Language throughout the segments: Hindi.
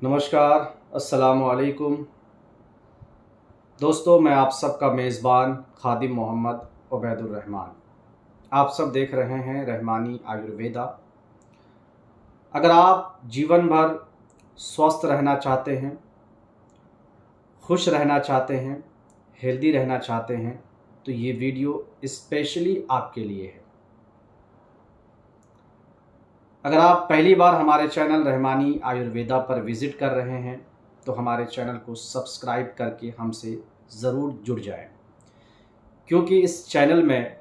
नमस्कार, अस्सलामु अलैकुम। दोस्तों, मैं आप सबका मेज़बान खादिम मोहम्मद उबैदुर रहमान। आप सब देख रहे हैं रहमानी आयुर्वेदा। अगर आप जीवन भर स्वस्थ रहना चाहते हैं, खुश रहना चाहते हैं, हेल्दी रहना चाहते हैं, तो ये वीडियो स्पेशली आपके लिए है। अगर आप पहली बार हमारे चैनल रहमानी आयुर्वेदा पर विज़िट कर रहे हैं तो हमारे चैनल को सब्सक्राइब करके हमसे ज़रूर जुड़ जाएं, क्योंकि इस चैनल में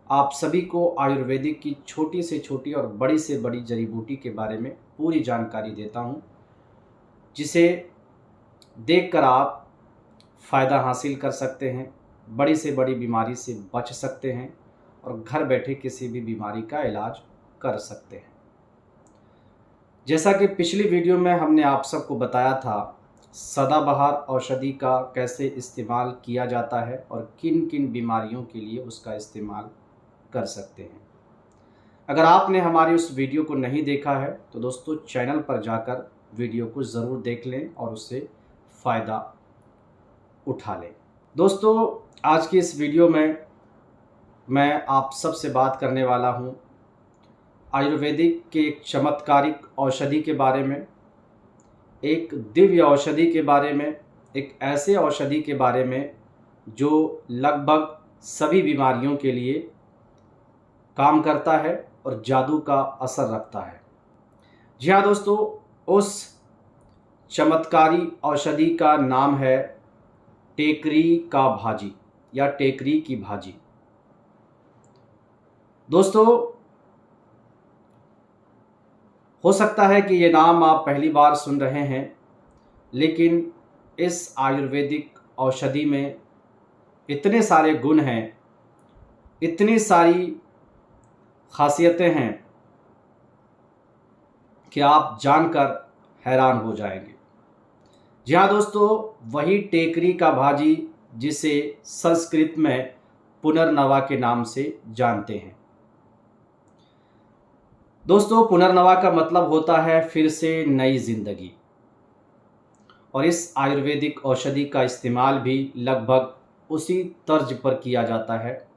आप सभी को आयुर्वेदिक की छोटी से छोटी और बड़ी से बड़ी जड़ी बूटी के बारे में पूरी जानकारी देता हूं, जिसे देखकर आप फ़ायदा हासिल कर सकते हैं, बड़ी से बड़ी बीमारी से बच सकते हैं और घर बैठे किसी भी बीमारी का इलाज कर सकते हैं। जैसा कि पिछली वीडियो में हमने आप सबको बताया था, सदाबहार औषधि का कैसे इस्तेमाल किया जाता है और किन किन बीमारियों के लिए उसका इस्तेमाल कर सकते हैं। अगर आपने हमारी उस वीडियो को नहीं देखा है तो दोस्तों चैनल पर जाकर वीडियो को ज़रूर देख लें और उससे फ़ायदा उठा लें। दोस्तों, आज की इस वीडियो में मैं आप सबसे बात करने वाला हूँ आयुर्वेदिक के एक चमत्कारिक औषधि के बारे में, एक दिव्य औषधि के बारे में, एक ऐसे औषधि के बारे में जो लगभग सभी बीमारियों के लिए काम करता है और जादू का असर रखता है। जी हाँ दोस्तों, उस चमत्कारी औषधि का नाम है टेकरी का भाजी या टेकरी की भाजी। दोस्तों, हो सकता है कि ये नाम आप पहली बार सुन रहे हैं, लेकिन इस आयुर्वेदिक औषधि में इतने सारे गुण हैं, इतनी सारी खासियतें हैं कि आप जानकर हैरान हो जाएंगे। जी हाँ दोस्तों, वही टेकरी का भाजी जिसे संस्कृत में पुनर्नवा के नाम से जानते हैं। दोस्तों, पुनर्नवा का मतलब होता है फिर से नई जिंदगी, और इस आयुर्वेदिक औषधि का इस्तेमाल भी लगभग उसी तर्ज पर किया जाता है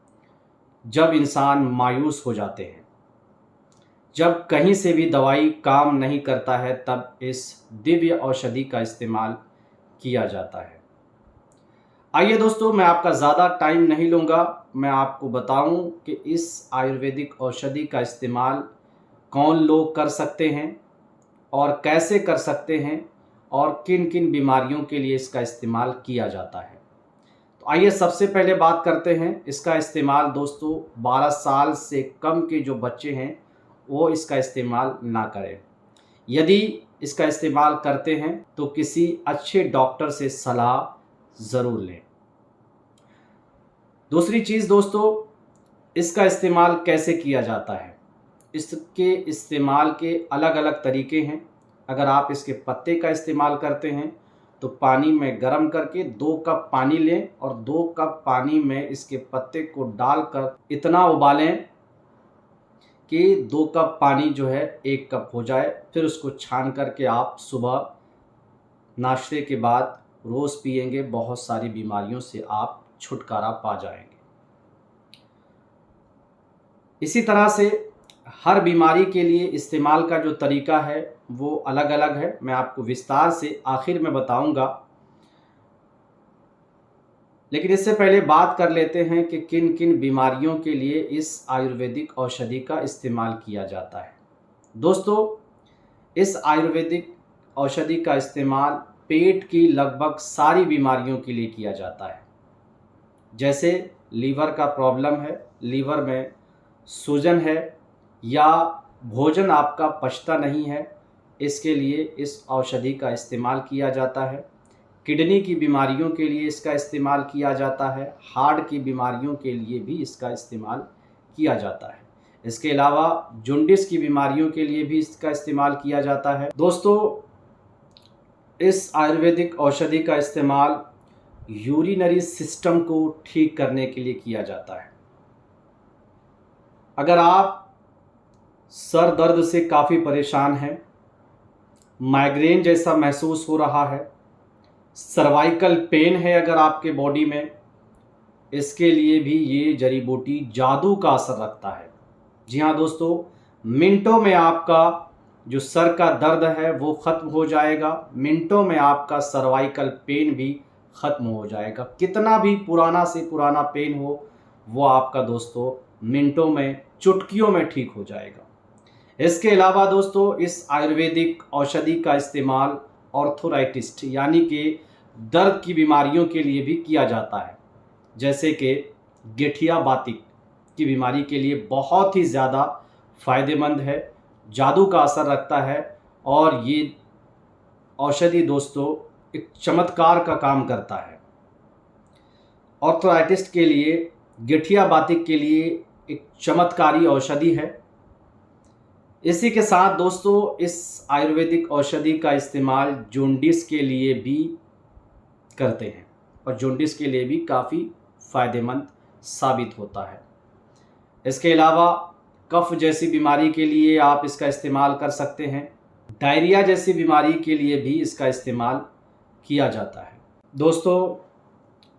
जब इंसान मायूस हो जाते हैं, जब कहीं से भी दवाई काम नहीं करता है, तब इस दिव्य औषधि का इस्तेमाल किया जाता है। आइए दोस्तों, मैं आपका ज़्यादा टाइम नहीं लूँगा, मैं आपको बताऊं कि इस आयुर्वेदिक औषधि का इस्तेमाल कौन लोग कर सकते हैं और कैसे कर सकते हैं और किन किन बीमारियों के लिए इसका इस्तेमाल किया जाता है। तो आइए सबसे पहले बात करते हैं इसका इस्तेमाल। दोस्तों, 12 साल से कम के जो बच्चे हैं वो इसका इस्तेमाल ना करें। यदि इसका इस्तेमाल करते हैं तो किसी अच्छे डॉक्टर से सलाह ज़रूर लें। दूसरी चीज़ दोस्तों, इसका इस्तेमाल कैसे किया जाता है। इसके इस्तेमाल के अलग अलग तरीके हैं। अगर आप इसके पत्ते का इस्तेमाल करते हैं तो पानी में गर्म करके 2 कप पानी लें और 2 कप पानी में इसके पत्ते को डालकर इतना उबालें कि 2 कप पानी जो है 1 कप हो जाए। फिर उसको छान करके आप सुबह नाश्ते के बाद रोज़ पिएंगे, बहुत सारी बीमारियों से आप छुटकारा पा जाएंगे। इसी तरह से हर बीमारी के लिए इस्तेमाल का जो तरीका है वो अलग अलग है, मैं आपको विस्तार से आखिर में बताऊंगा। लेकिन इससे पहले बात कर लेते हैं कि किन किन बीमारियों के लिए इस आयुर्वेदिक औषधि का इस्तेमाल किया जाता है। दोस्तों, इस आयुर्वेदिक औषधि का इस्तेमाल पेट की लगभग सारी बीमारियों के लिए किया जाता है। जैसे लीवर का प्रॉब्लम है, लीवर में सूजन है या भोजन आपका पचता नहीं है, इसके लिए इस औषधि का इस्तेमाल किया जाता है। किडनी की बीमारियों के लिए इसका इस्तेमाल किया जाता है। हार्ट की बीमारियों के लिए भी इसका इस्तेमाल किया जाता है। इसके अलावा जॉन्डिस की बीमारियों के लिए भी इसका इस्तेमाल किया जाता है। दोस्तों, इस आयुर्वेदिक औषधि का इस्तेमाल यूरिनरी सिस्टम को ठीक करने के लिए किया जाता है। अगर आप सर दर्द से काफ़ी परेशान हैं, माइग्रेन जैसा महसूस हो रहा है, सर्वाइकल पेन है अगर आपके बॉडी में, इसके लिए भी ये जड़ी बूटी जादू का असर रखता है। जी हाँ दोस्तों, मिनटों में आपका जो सर का दर्द है वो ख़त्म हो जाएगा, मिनटों में आपका सर्वाइकल पेन भी ख़त्म हो जाएगा। कितना भी पुराना से पुराना पेन हो वो आपका दोस्तों मिनटों में, चुटकियों में ठीक हो जाएगा। इसके अलावा दोस्तों इस आयुर्वेदिक औषधि का इस्तेमाल ऑर्थराइटिस यानी कि दर्द की बीमारियों के लिए भी किया जाता है, जैसे कि गठिया वातिक की बीमारी के लिए बहुत ही ज़्यादा फ़ायदेमंद है, जादू का असर रखता है। और ये औषधि दोस्तों एक चमत्कार का काम करता है। ऑर्थराइटिस के लिए, गठिया वातिक के लिए एक चमत्कारी औषधि है। इसी के साथ दोस्तों इस आयुर्वेदिक औषधि का इस्तेमाल जॉन्डिस के लिए भी करते हैं और जॉन्डिस के लिए भी काफ़ी फ़ायदेमंद साबित होता है। इसके अलावा कफ जैसी बीमारी के लिए आप इसका इस्तेमाल कर सकते हैं, डायरिया जैसी बीमारी के लिए भी इसका इस्तेमाल किया जाता है। दोस्तों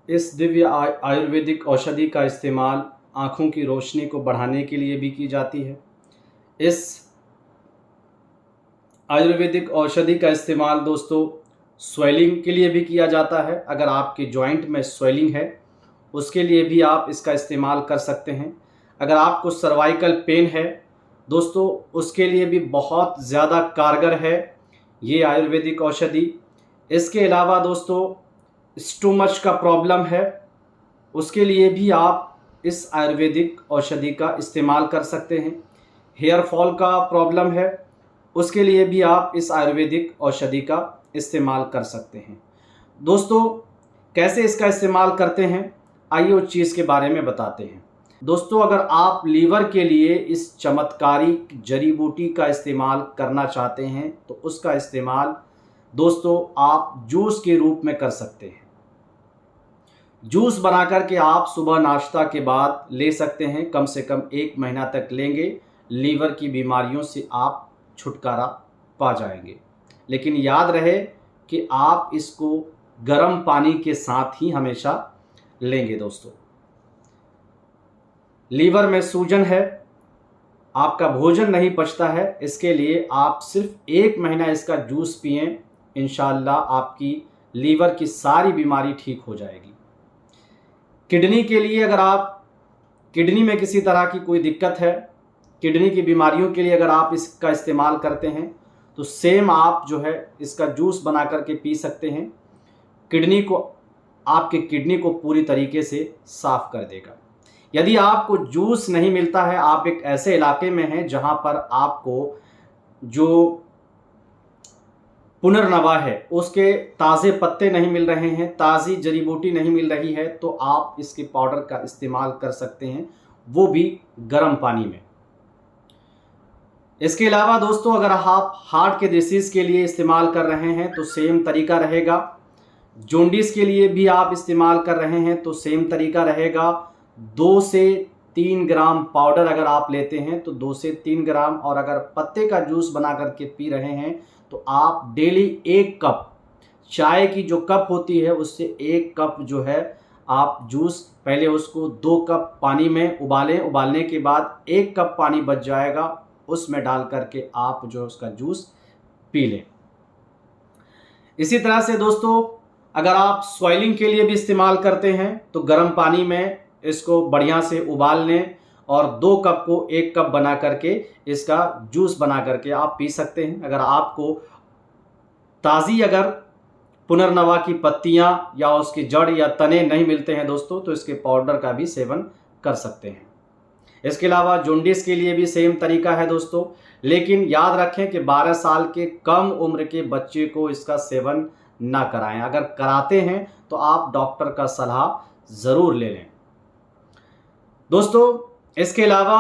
इस दिव्य आयुर्वेदिक औषधि का इस्तेमाल आँखों की रोशनी को बढ़ाने के लिए भी की जाती है। इस आयुर्वेदिक औषधि का इस्तेमाल दोस्तों स्वेलिंग के लिए भी किया जाता है। अगर आपके जॉइंट में स्वेलिंग है उसके लिए भी आप इसका इस्तेमाल कर सकते हैं। अगर आपको सर्वाइकल पेन है दोस्तों उसके लिए भी बहुत ज़्यादा कारगर है ये आयुर्वेदिक औषधि। इसके अलावा दोस्तों स्टोमच का प्रॉब्लम है उसके लिए भी आप इस आयुर्वेदिक औषधि का इस्तेमाल कर सकते हैं। हेयर फॉल का प्रॉब्लम है उसके लिए भी आप इस आयुर्वेदिक औषधि का इस्तेमाल कर सकते हैं। दोस्तों कैसे इसका इस्तेमाल करते हैं आइए उस चीज़ के बारे में बताते हैं। दोस्तों अगर आप लीवर के लिए इस चमत्कारी जड़ी बूटी का इस्तेमाल करना चाहते हैं तो उसका इस्तेमाल दोस्तों आप जूस के रूप में कर सकते हैं। जूस बना कर के आप सुबह नाश्ता के बाद ले सकते हैं, कम से कम 1 महीना तक लेंगे, लीवर की बीमारियों से आप छुटकारा पा जाएंगे। लेकिन याद रहे कि आप इसको गर्म पानी के साथ ही हमेशा लेंगे। दोस्तों लीवर में सूजन है, आपका भोजन नहीं पचता है, इसके लिए आप सिर्फ 1 महीना इसका जूस पिएं, इंशाअल्लाह आपकी लीवर की सारी बीमारी ठीक हो जाएगी। किडनी के लिए, अगर आप किडनी में किसी तरह की कोई दिक्कत है, किडनी की बीमारियों के लिए अगर आप इसका इस्तेमाल करते हैं तो सेम आप जो है इसका जूस बना करके पी सकते हैं। आपके किडनी को पूरी तरीके से साफ़ कर देगा। यदि आपको जूस नहीं मिलता है, आप एक ऐसे इलाके में हैं जहां पर आपको जो पुनर्नवा है उसके ताज़े पत्ते नहीं मिल रहे हैं, ताज़ी जड़ी बूटी नहीं मिल रही है, तो आप इसके पाउडर का इस्तेमाल कर सकते हैं, वो भी गर्म पानी में। इसके अलावा दोस्तों अगर आप हार्ट के डिसीज़ के लिए इस्तेमाल कर रहे हैं तो सेम तरीका रहेगा। जॉन्डिस के लिए भी आप इस्तेमाल कर रहे हैं तो सेम तरीका रहेगा। 2 से 3 ग्राम पाउडर अगर आप लेते हैं तो 2 से 3 ग्राम, और अगर पत्ते का जूस बना करके पी रहे हैं तो आप डेली 1 कप, चाय की जो कप होती है उससे 1 कप जो है आप जूस, पहले उसको 2 कप पानी में उबालें, उबालने के बाद 1 कप पानी बच जाएगा, उसमें डाल करके आप जो उसका जूस पी लें। इसी तरह से दोस्तों अगर आप स्वेलिंग के लिए भी इस्तेमाल करते हैं तो गर्म पानी में इसको बढ़िया से उबाल लें और 2 कप को 1 कप बना करके इसका जूस बना करके आप पी सकते हैं। अगर आपको ताज़ी अगर पुनर्नवा की पत्तियां या उसकी जड़ या तने नहीं मिलते हैं दोस्तों तो इसके पाउडर का भी सेवन कर सकते हैं। इसके अलावा जॉन्डिस के लिए भी सेम तरीका है दोस्तों, लेकिन याद रखें कि 12 साल के कम उम्र के बच्चे को इसका सेवन ना कराएं। अगर कराते हैं तो आप डॉक्टर का सलाह ज़रूर ले लें। दोस्तों इसके अलावा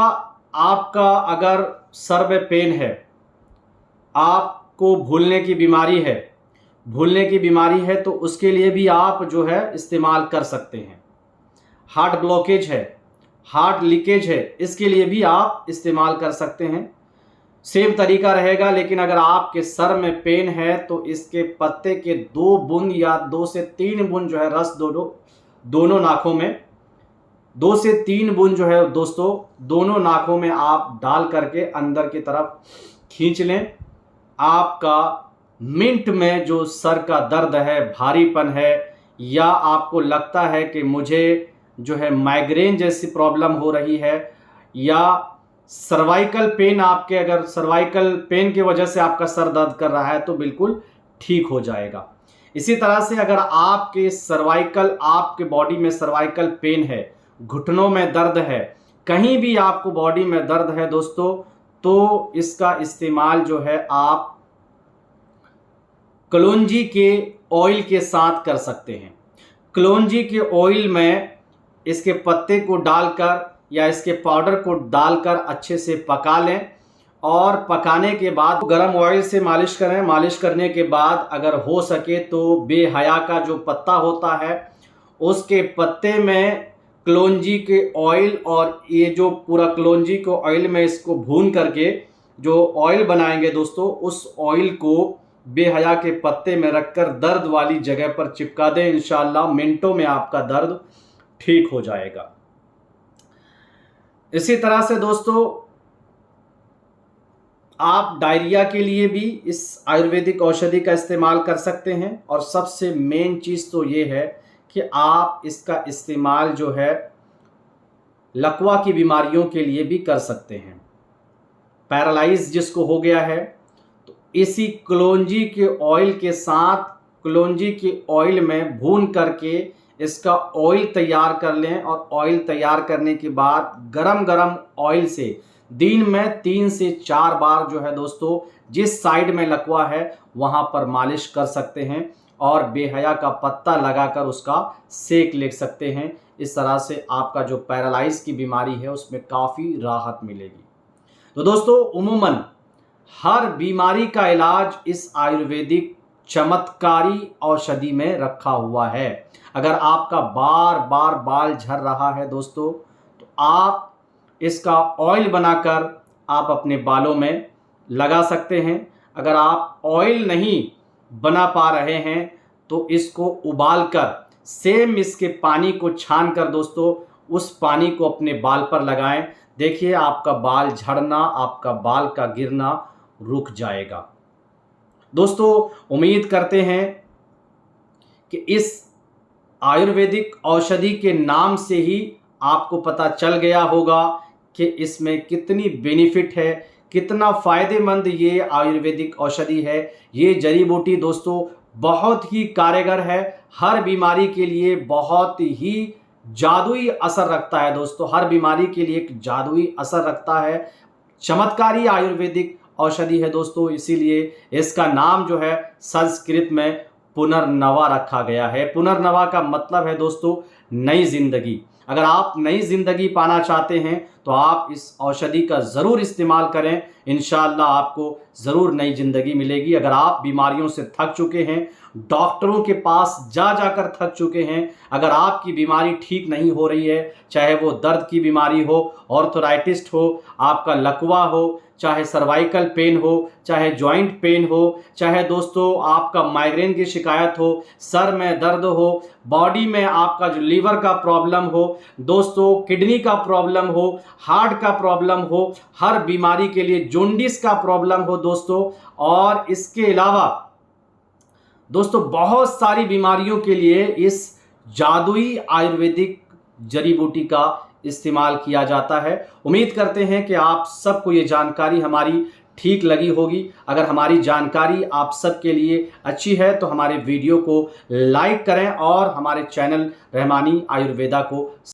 आपका अगर सर में पेन है, आपको भूलने की बीमारी है तो उसके लिए भी आप जो है इस्तेमाल कर सकते हैं। हार्ट ब्लॉकेज है, हार्ट लीकेज है, इसके लिए भी आप इस्तेमाल कर सकते हैं। सेम तरीका रहेगा। लेकिन अगर आपके सर में पेन है तो इसके पत्ते के 2 बूंद या 2 से 3 बूंद जो है रस दोनों नाकों में 2 से 3 बूंद जो है दोस्तों दोनों नाकों में आप डाल करके अंदर की तरफ खींच लें। आपका मिनट में जो सर का दर्द है, भारीपन है, या आपको लगता है कि मुझे जो है माइग्रेन जैसी प्रॉब्लम हो रही है, या सर्वाइकल पेन, आपके अगर सर्वाइकल पेन की वजह से आपका सर दर्द कर रहा है तो बिल्कुल ठीक हो जाएगा। इसी तरह से अगर आपके बॉडी में सर्वाइकल पेन है, घुटनों में दर्द है, कहीं भी आपको बॉडी में दर्द है दोस्तों, तो इसका इस्तेमाल जो है आप कलौंजी के ऑयल के साथ कर सकते हैं। कलौंजी के ऑयल में इसके पत्ते को डालकर या इसके पाउडर को डालकर अच्छे से पका लें, और पकाने के बाद गर्म ऑयल से मालिश करें। मालिश करने के बाद अगर हो सके तो बेहया का जो पत्ता होता है उसके पत्ते में कलौंजी के ऑयल, और ये जो पूरा कलौंजी को ऑयल में इसको भून करके जो ऑयल बनाएंगे दोस्तों, उस ऑयल को बेहया के पत्ते में रखकर दर्द वाली जगह पर चिपका दें। इंशाअल्लाह मिनटों में आपका दर्द ठीक हो जाएगा। इसी तरह से दोस्तों आप डायरिया के लिए भी इस आयुर्वेदिक औषधि का इस्तेमाल कर सकते हैं। और सबसे मेन चीज़ तो ये है कि आप इसका इस्तेमाल जो है लकवा की बीमारियों के लिए भी कर सकते हैं। पैरालाइज जिसको हो गया है तो इसी कलौंजी के ऑयल के साथ, कलौंजी के ऑयल में भून करके इसका ऑयल तैयार कर लें, और ऑयल तैयार करने के बाद गरम गरम ऑयल से दिन में 3 से 4 बार जो है दोस्तों जिस साइड में लकवा है वहाँ पर मालिश कर सकते हैं, और बेहया का पत्ता लगाकर उसका सेक ले सकते हैं। इस तरह से आपका जो पैरालाइज की बीमारी है उसमें काफ़ी राहत मिलेगी। तो दोस्तों उमूमन हर बीमारी का इलाज इस आयुर्वेदिक चमत्कारी औषधि में रखा हुआ है। अगर आपका बार बार बाल झड़ रहा है दोस्तों, तो आप इसका ऑयल बनाकर आप अपने बालों में लगा सकते हैं। अगर आप ऑयल नहीं बना पा रहे हैं तो इसको उबालकर सेम इसके पानी को छान कर दोस्तों उस पानी को अपने बाल पर लगाएं। देखिए आपका बाल झड़ना, आपका बाल का गिरना रुक जाएगा। दोस्तों उम्मीद करते हैं कि इस आयुर्वेदिक औषधि के नाम से ही आपको पता चल गया होगा कि इसमें कितनी बेनिफिट है, कितना फ़ायदेमंद ये आयुर्वेदिक औषधि है। ये जड़ी बूटी दोस्तों बहुत ही कारगर है, हर बीमारी के लिए बहुत ही जादुई असर रखता है दोस्तों, हर बीमारी के लिए एक जादुई असर रखता है। चमत्कारी आयुर्वेदिक औषधि है दोस्तों, इसीलिए इसका नाम जो है संस्कृत में पुनर्नवा रखा गया है। पुनर्नवा का मतलब है दोस्तों नई जिंदगी। अगर आप नई जिंदगी पाना चाहते हैं तो आप इस औषधि का ज़रूर इस्तेमाल करें, इंशाअल्लाह आपको ज़रूर नई जिंदगी मिलेगी। अगर आप बीमारियों से थक चुके हैं, डॉक्टरों के पास जाकर थक चुके हैं, अगर आपकी बीमारी ठीक नहीं हो रही है, चाहे वो दर्द की बीमारी हो, ऑर्थराइटिस हो, आपका लकवा हो, चाहे सर्वाइकल पेन हो, चाहे जॉइंट पेन हो, चाहे दोस्तों आपका माइग्रेन की शिकायत हो, सर में दर्द हो, बॉडी में आपका जो लीवर का प्रॉब्लम हो दोस्तों, किडनी का प्रॉब्लम हो, हार्ट का प्रॉब्लम हो, हर बीमारी के लिए, जॉन्डिस का प्रॉब्लम हो दोस्तों, और इसके अलावा दोस्तों बहुत सारी बीमारियों के लिए इस जादुई आयुर्वेदिक जड़ी बूटी का इस्तेमाल किया जाता है। उम्मीद करते हैं कि आप सबको ये जानकारी हमारी ठीक लगी होगी। अगर हमारी जानकारी आप सबके लिए अच्छी है तो हमारे वीडियो को लाइक करें और हमारे चैनल रहमानी आयुर्वेदा को